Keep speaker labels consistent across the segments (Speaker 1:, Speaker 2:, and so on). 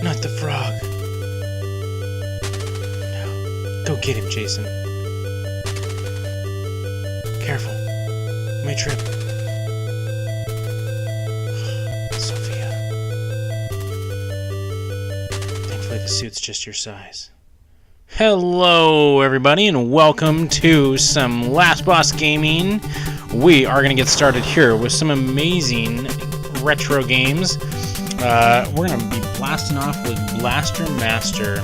Speaker 1: Not the frog. No. Go get him, Jason. Careful. You may trip. Sophia. Thankfully the suit's just your size. Hello, everybody, and welcome to some Last Boss Gaming. We are going to get started here with some amazing retro games. We're going to be blasting off with Blaster Master.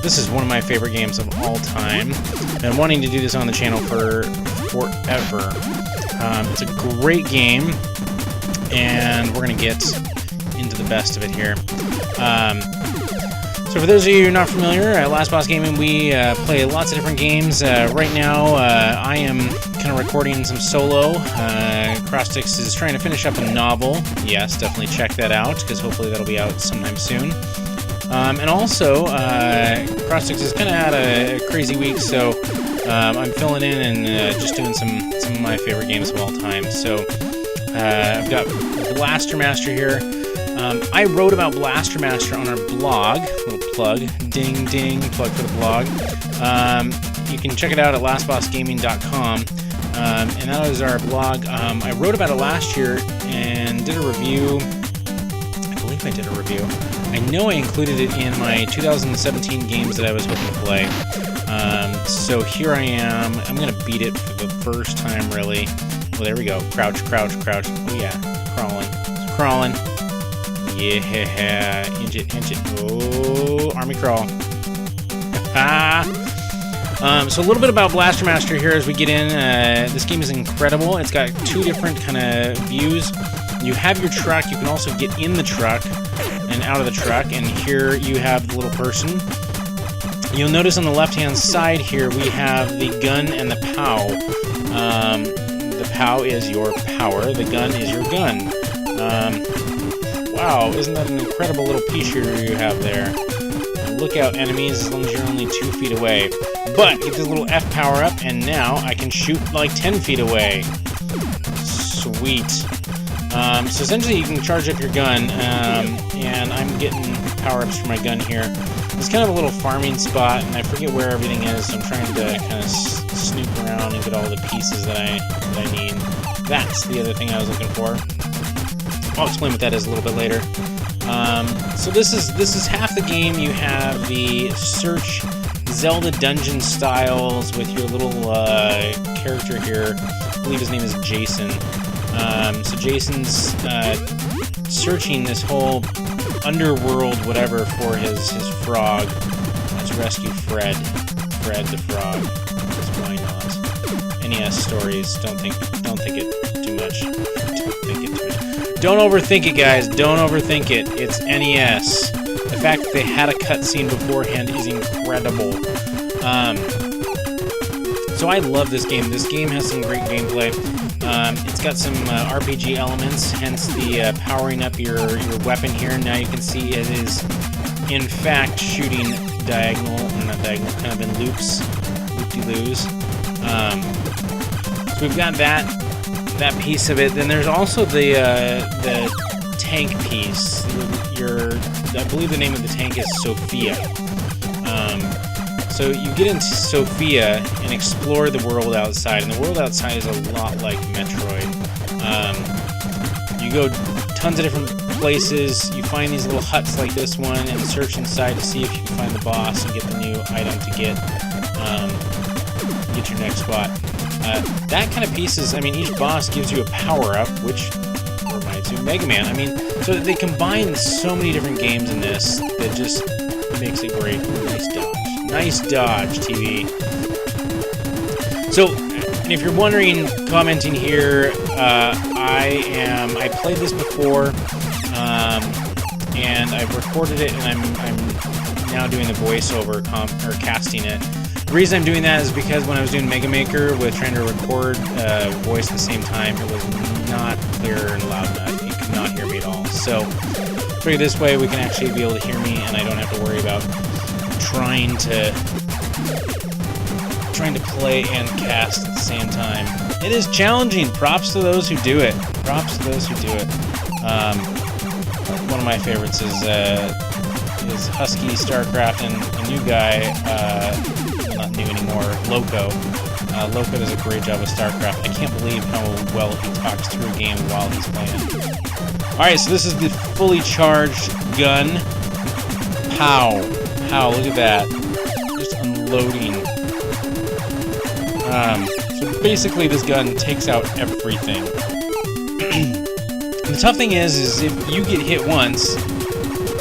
Speaker 1: This is one of my favorite games of all time. I've been wanting to do this on the channel for forever. It's a great game, and we're going to get into the best of it here. So for those of you who are not familiar, at Last Boss Gaming, we play lots of different games. Right now, I am kind of recording some solo. Crosstix is trying to finish up a novel. Yes, definitely check that out, because hopefully that'll be out sometime soon. And also, Crosstix has kind of had a crazy week, so I'm filling in and just doing some of my favorite games of all time. So I've got Blaster Master here. I wrote about Blaster Master on our blog. Little plug. Ding, ding. Plug for the blog. You can check it out at lastbossgaming.com. And that was our blog. I wrote about it last year and did a review. I believe I did a review. I know I included it in my 2017 games that I was hoping to play. So here I am. I'm going to beat it for the first time, really. Well, there we go. Crouch, crouch, crouch. Oh, yeah. Crawling. It's crawling. Yeah, inch it. Oh, army crawl. So a little bit about Blaster Master here as we get in. This game is incredible. It's got two different kind of views. You have your truck. You can also get in the truck and out of the truck. And here you have the little person. You'll notice on the left-hand side here we have the gun and the POW. The POW is your power. The gun is your gun. Wow, isn't that an incredible little piece you have there? Look out, enemies, as long as you're only 2 feet away. But get this little F power up, and now I can shoot like 10 feet away. Sweet. So essentially you can charge up your gun, and I'm getting power-ups for my gun here. It's kind of a little farming spot, and I forget where everything is, so I'm trying to kind of snoop around and get all the pieces that I need. That's the other thing I was looking for. I'll explain what that is a little bit later. So this is half the game. You have the search Zelda dungeon styles with your little character here. I believe his name is Jason. So Jason's searching this whole underworld, whatever, for his frog. Let's rescue Fred the frog. Because why not? NES stories. Don't think it too much. Don't overthink it, guys. Don't overthink it. It's NES. The fact that they had a cutscene beforehand is incredible. So I love this game. This game has some great gameplay. It's got some RPG elements, hence the powering up your weapon here. Now you can see it is, in fact, shooting diagonal, or not diagonal, kind of in loops, loop-de-loos. So we've got that piece of it. Then there's also the tank piece. I believe the name of the tank is Sophia. So you get into Sophia and explore the world outside, and the world outside is a lot like Metroid. You go tons of different places. You find these little huts like this one and search inside to see if you can find the boss and get the new item to get your next spot. That kind of pieces, I mean, each boss gives you a power-up, which reminds you of Mega Man. I mean, so they combine so many different games in this that just makes it great. Nice dodge. Nice dodge, TV. So, and if you're wondering, commenting here, I played this before, and I've recorded it, and I'm now doing the voiceover, or casting it. The reason I'm doing that is because when I was doing Mega Maker with trying to record voice at the same time, it was not clear and loud enough. You could not hear me at all. So, figure this way we can actually be able to hear me, and I don't have to worry about trying to play and cast at the same time. It is challenging. Props to those who do it. Props to those who do it. One of my favorites is is Husky, StarCraft, and a new guy, well, not new anymore, Loco. Loco does a great job with StarCraft. I can't believe how well he talks through a game while he's playing. Alright, so this is the fully charged gun. Pow. Pow, look at that. Just unloading. So basically this gun takes out everything. The tough thing is if you get hit once,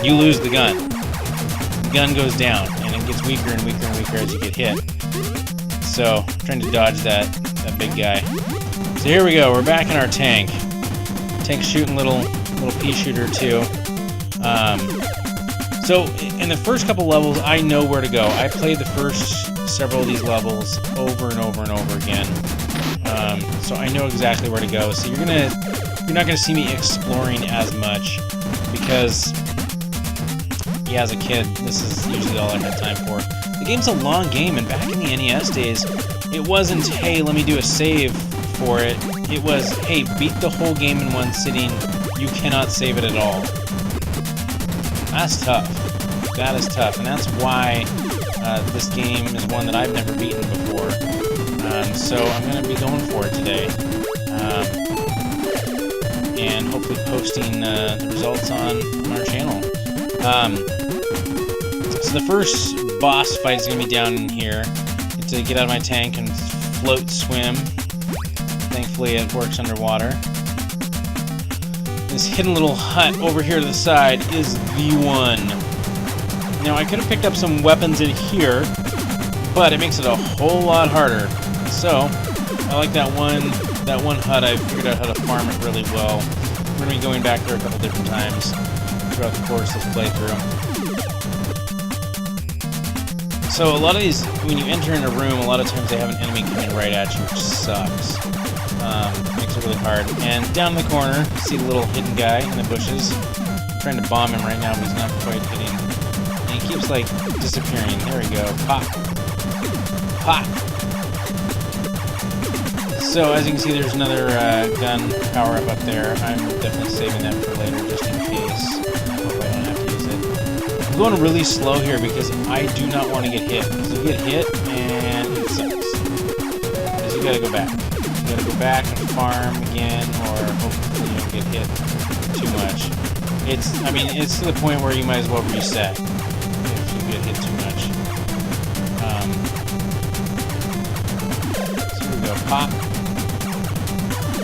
Speaker 1: you lose the gun. The gun goes down, and it gets weaker and weaker and weaker as you get hit. So, I'm trying to dodge that big guy. So here we go, we're back in our tank. Tank's shooting little pea shooter too. So, in the first couple levels, I know where to go. I played the first several of these levels over and over and over again. So I know exactly where to go. So you're not gonna see me exploring as much because, yeah, as a kid, this is usually all I had time for. The game's a long game, and back in the NES days, it wasn't, hey, let me do a save for it. It was, hey, beat the whole game in one sitting. You cannot save it at all. That's tough. That is tough, and that's why this game is one that I've never beaten before. So I'm going to be going for it today. And hopefully posting the results on our channel. So the first boss fight is going to be down in here. Get to get out of my tank and float swim. Thankfully it works underwater. This hidden little hut over here to the side is the one. Now I could have picked up some weapons in here, but it makes it a whole lot harder. So I like that one hut. I figured out how to farm it really well. We're going to be going back there a couple different times throughout the course of this playthrough. So a lot of these, when you enter in a room, a lot of times they have an enemy coming right at you, which sucks. Makes it really hard. And down in the corner, see the little hidden guy in the bushes. I'm trying to bomb him right now, but he's not quite hitting. And he keeps, like, disappearing. There we go. Pop. Pop. So, as you can see, there's another gun power-up up there. I'm definitely saving that for later, just in case. I hope I don't have to use it. I'm going really slow here because I do not want to get hit. Because you get hit, and it sucks. Because you gotta go back. You gotta go back and farm again, or hopefully you don't get hit too much. It's to the point where you might as well reset if you get hit too much. So here we go. Pop.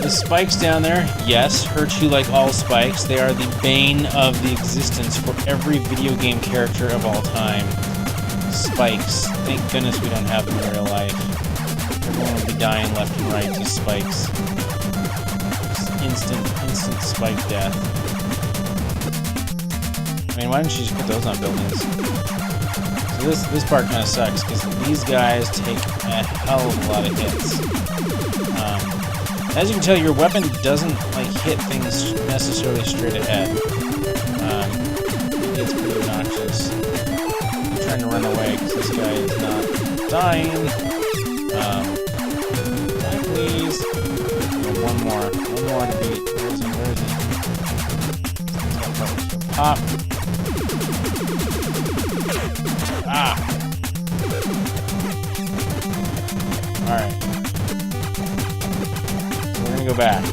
Speaker 1: The spikes down there, yes, hurt you like all spikes. They are the bane of the existence for every video game character of all time. Spikes. Thank goodness we don't have them in real life. Everyone will be dying left and right to spikes. Just instant spike death. I mean, why didn't you just put those on buildings? So this part kind of sucks, because these guys take a hell of a lot of hits. As you can tell, your weapon doesn't like hit things necessarily straight ahead. It gets pretty obnoxious. I'm trying to run away because this guy is not dying. Die please. Okay, one more to beat. Where is he? Pop. Ah. All right. Go back.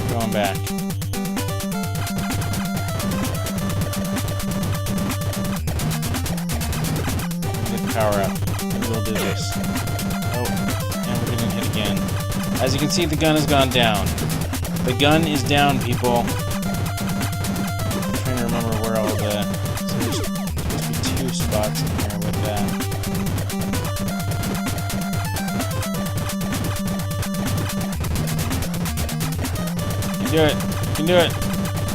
Speaker 1: Going back. Get the power up. We'll do this. Oh, and we're getting hit again. As you can see, the gun has gone down. The gun is down, people. I'm trying to remember where all the... So there's supposed to be 2 spots in here with that. Do it. You can do it.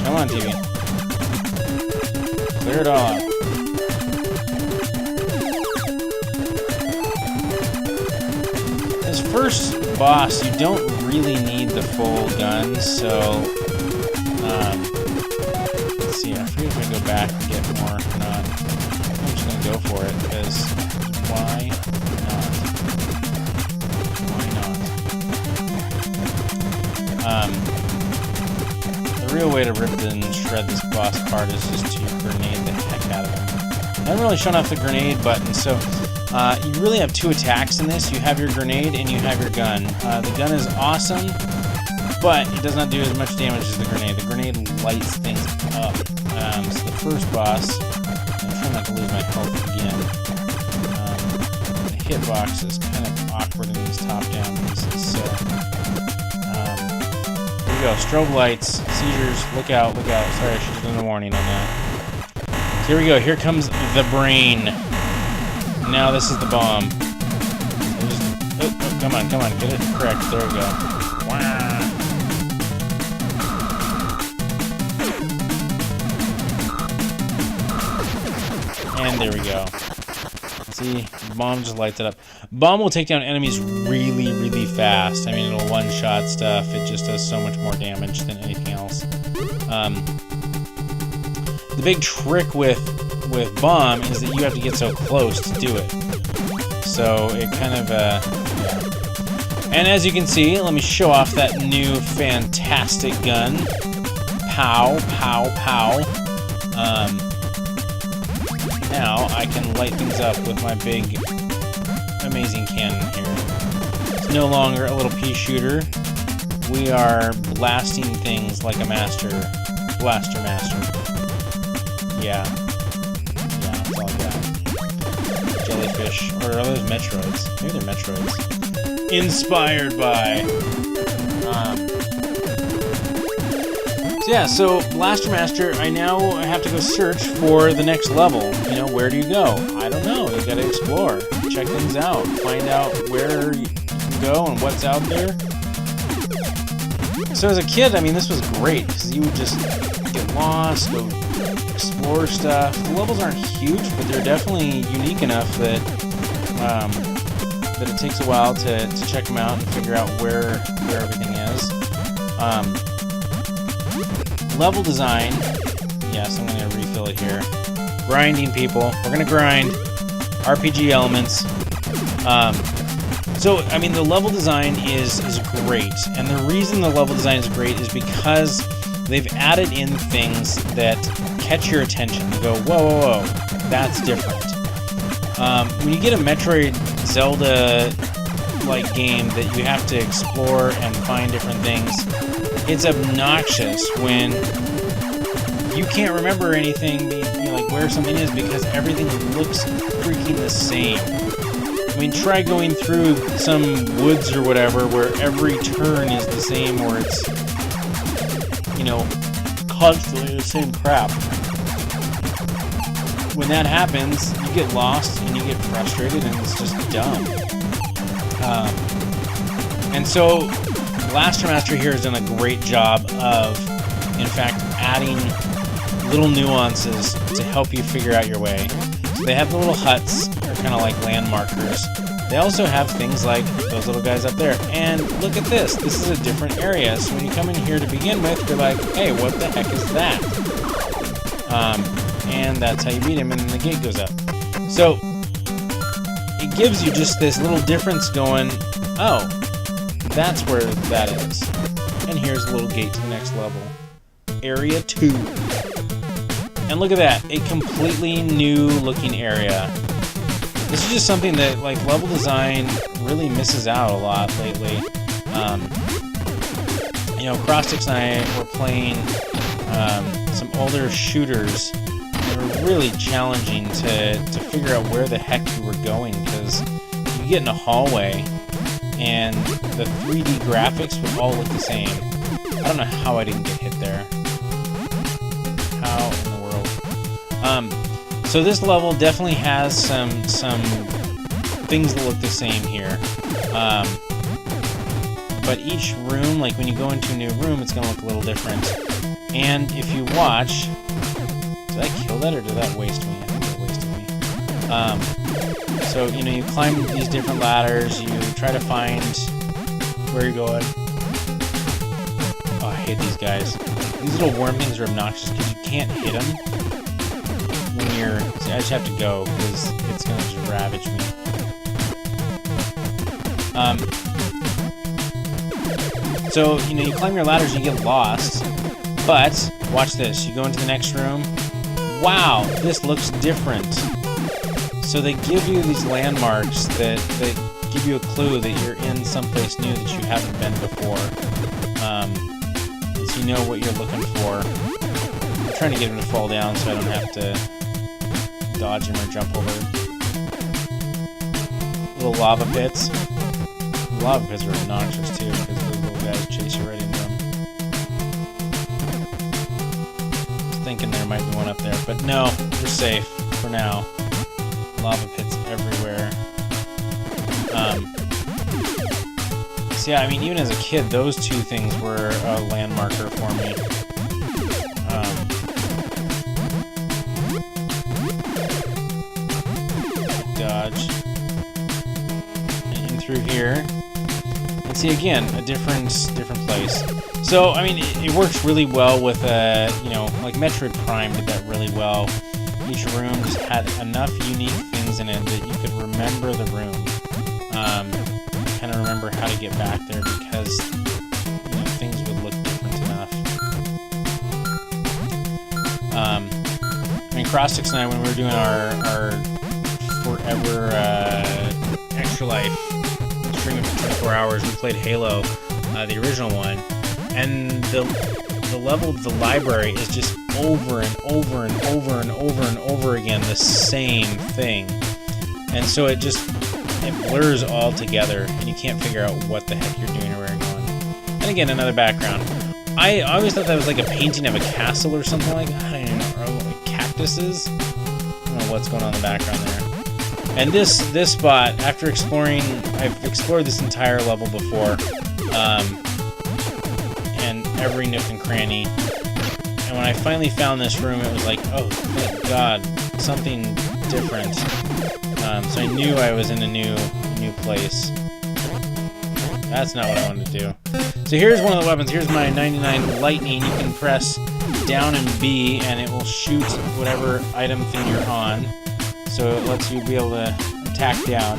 Speaker 1: Come on, TV. Clear it all out. This first boss, you don't really need the full gun, so... let's see, I forget if I go back and get more or not. I'm just going to go for it, because why not? Why not? The real way to rip and shred this boss part is just to grenade the haven't really shown off the grenade button, so you really have two attacks in this. You have your grenade and you have your gun. The gun is awesome, but it does not do as much damage as the grenade. The grenade lights things up. So the first boss, I'm trying not to lose my health again. The hitbox is kind of awkward in these top-down pieces, so... here we go, strobe lights, seizures, look out, look out. Sorry, I should have done a warning on that. So here we go, here comes the brain. Now this is the bomb. Oh, come on, get it correct. There we go. Wow. And there we go. See, the bomb just lights it up. Bomb will take down enemies really, really fast. I mean, it'll one-shot stuff. It just does so much more damage than anything else. The big trick with bomb is that you have to get so close to do it. So it kind of, yeah. And as you can see, let me show off that new fantastic gun. Pow, pow, pow. Now I can light things up with my big, amazing cannon here. It's no longer a little pea shooter. We are blasting things like a blaster master. Yeah, that's all I got. Jellyfish, or are those Metroids? Maybe they're Metroids. Inspired by. So yeah, so Blaster Master, I now have to go search for the next level. You know, where do you go? I don't know. You gotta explore, check things out, find out where you can go and what's out there. So as a kid, I mean, this was great because you would just get lost, go explore stuff. The levels aren't huge, but they're definitely unique enough that that it takes a while to check them out and figure out where everything is. Level design, yes, I'm going to refill it here. Grinding, people. We're going to grind. RPG elements. So, I mean, the level design is great. And the reason the level design is great is because they've added in things that catch your attention. You go, whoa, whoa, whoa, that's different. When you get a Metroid Zelda-like game that you have to explore and find different things, it's obnoxious when you can't remember anything, you know, like where something is, because everything looks freaking the same. I mean, try going through some woods or whatever where every turn is the same, or it's, you know, constantly the same crap. When that happens, you get lost and you get frustrated, and it's just dumb. And so Blaster Master here has done a great job of, in fact, adding little nuances to help you figure out your way. So they have the little huts, they're kind of like landmarkers. They also have things like those little guys up there. And look at this, this is a different area. So when you come in here to begin with, you're like, hey, what the heck is that? And that's how you beat him, and then the gate goes up. So it gives you just this little difference going, oh, that's where that is. And here's a little gate to the next level. Area 2. And look at that, a completely new looking area. This is just something that, like, level design really misses out a lot lately. You know, Crostix and I were playing some older shooters. They were really challenging to figure out where the heck you were going, because you get in a hallway and the 3D graphics would all look the same. I don't know how I didn't get hit there. How in the world? So this level definitely has some things that look the same here. But each room, like when you go into a new room, it's going to look a little different. And if you watch... Did I kill that, or did that waste me? I think it wasted me. So, you know, you climb these different ladders, you try to find where you're going. Oh, I hate these guys. These little worm things are obnoxious because you can't hit them when you're... See, I just have to go because it's going to just ravage me. So, you know, you climb your ladders and you get lost, but watch this. You go into the next room, wow, this looks different. So they give you these landmarks that give you a clue that you're in someplace new that you haven't been before. So you know what you're looking for. I'm trying to get him to fall down so I don't have to dodge him or jump over. Little lava pits. Lava pits are obnoxious too, because those little guys chase you right into them. I was thinking there might be one up there, but no, we're safe for now. Lava pits everywhere. So yeah, I mean, even as a kid, those two things were a landmarker for me. Dodge. And in through here. And see, again, a different place. So, I mean, it works really well with, you know, like Metroid Prime did that really well. Each room just had enough unique things in it that you could remember the room. Kind of remember how to get back there because, you know, things would look different enough. I mean, Crossix and I, when we were doing our forever Extra Life stream of 24 hours, we played Halo, the original one, and the level of the library is just over and over and over and over and over again the same thing. And so it blurs all together, and you can't figure out what the heck you're doing or where you're going. And again, another background. I always thought that was like a painting of a castle or something like that. I don't even know, or like cactuses. I don't know what's going on in the background there. And this spot, after exploring, I've explored this entire level before, and every nook and cranny. And when I finally found this room, it was like, oh, thank God, something different. So I knew I was in a new place. That's not what I wanted to do. So here's one of the weapons. Here's my 99 lightning. You can press down and B, and it will shoot whatever item thing you're on. So it lets you be able to attack down.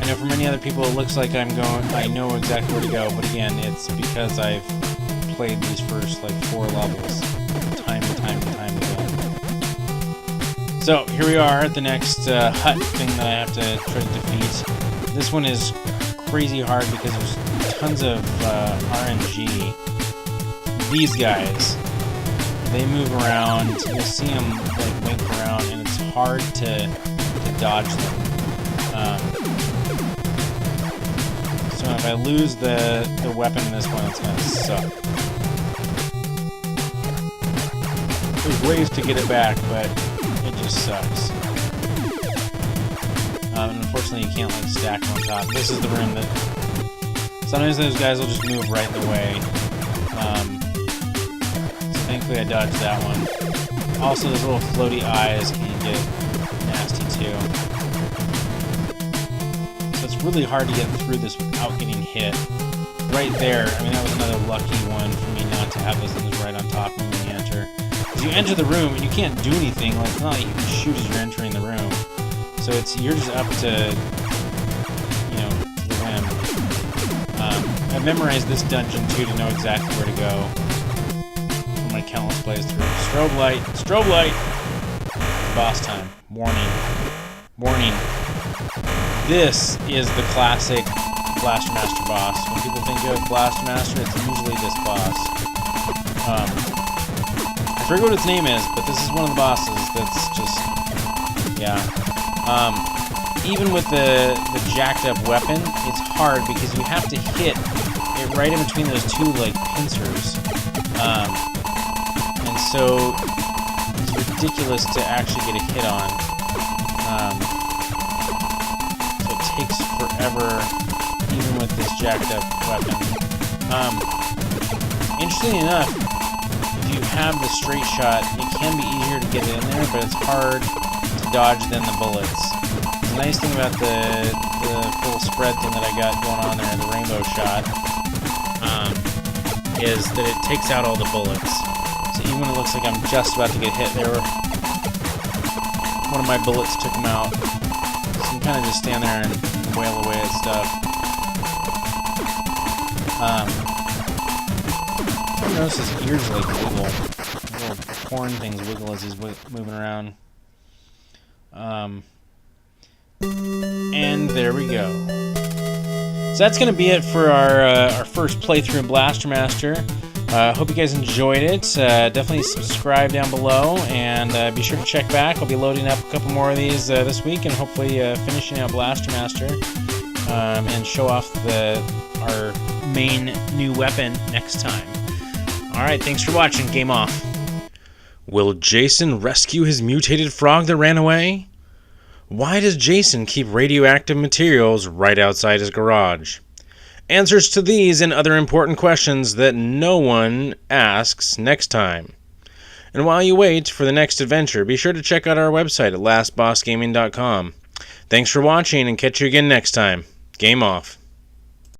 Speaker 1: I know for many other people it looks like I know exactly where to go, but again, it's because I've played these first like 4 levels time and time again. So here we are at the next hut thing that I have to try to defeat. This one is crazy hard because there's tons of RNG. These guys, they move around. You'll see them like wink around, and it's hard to dodge them. So if I lose the weapon in this one, it's gonna suck. There's ways to get it back, but it just sucks. And unfortunately, you can't like stack them on top. This is the room that sometimes those guys will just move right in the way. Thankfully I dodged that one. Also, those little floaty eyes can get nasty too. So it's really hard to get through this without getting hit. Right there, I mean, that was another lucky one for me not to have those things right on top of me when you enter. Because you enter the room and you can't do anything. Like, it's not like you can shoot as you're entering the room. So you're just up to, you know, to the whim. I've memorized this dungeon too to know exactly where to go. My countless plays through. Strobe light! Strobe light! Boss time. Warning. Warning. This is the classic Blaster Master boss. When people think of Blaster Master, it's usually this boss. I forget what its name is, but this is one of the bosses that's just... yeah. Even with the jacked up weapon, it's hard because you have to hit it right in between those two, like, pincers. So it's ridiculous to actually get a hit on. So it takes forever, even with this jacked up weapon. Interestingly enough, if you have the straight shot, it can be easier to get it in there, but it's hard to dodge than the bullets. The nice thing about the full spread thing that I got going on there, the rainbow shot, is that it takes out all the bullets. Even when it looks like I'm just about to get hit, one of my bullets took him out. So you can kind of just stand there and wail away at stuff. notice his ears like wiggle. Little horn things wiggle as he's moving around. And there we go. So that's going to be it for our first playthrough in Blaster Master. Hope you guys enjoyed it. Definitely subscribe down below, and be sure to check back. I'll be loading up a couple more of these this week, and hopefully finishing out Blaster Master and show off our main new weapon next time. Alright, thanks for watching. Game off. Will Jason rescue his mutated frog that ran away? Why does Jason keep radioactive materials right outside his garage? Answers to these and other important questions that no one asks next time. And while you wait for the next adventure, be sure to check out our website at lastbossgaming.com. Thanks for watching, and catch you again next time. Game off.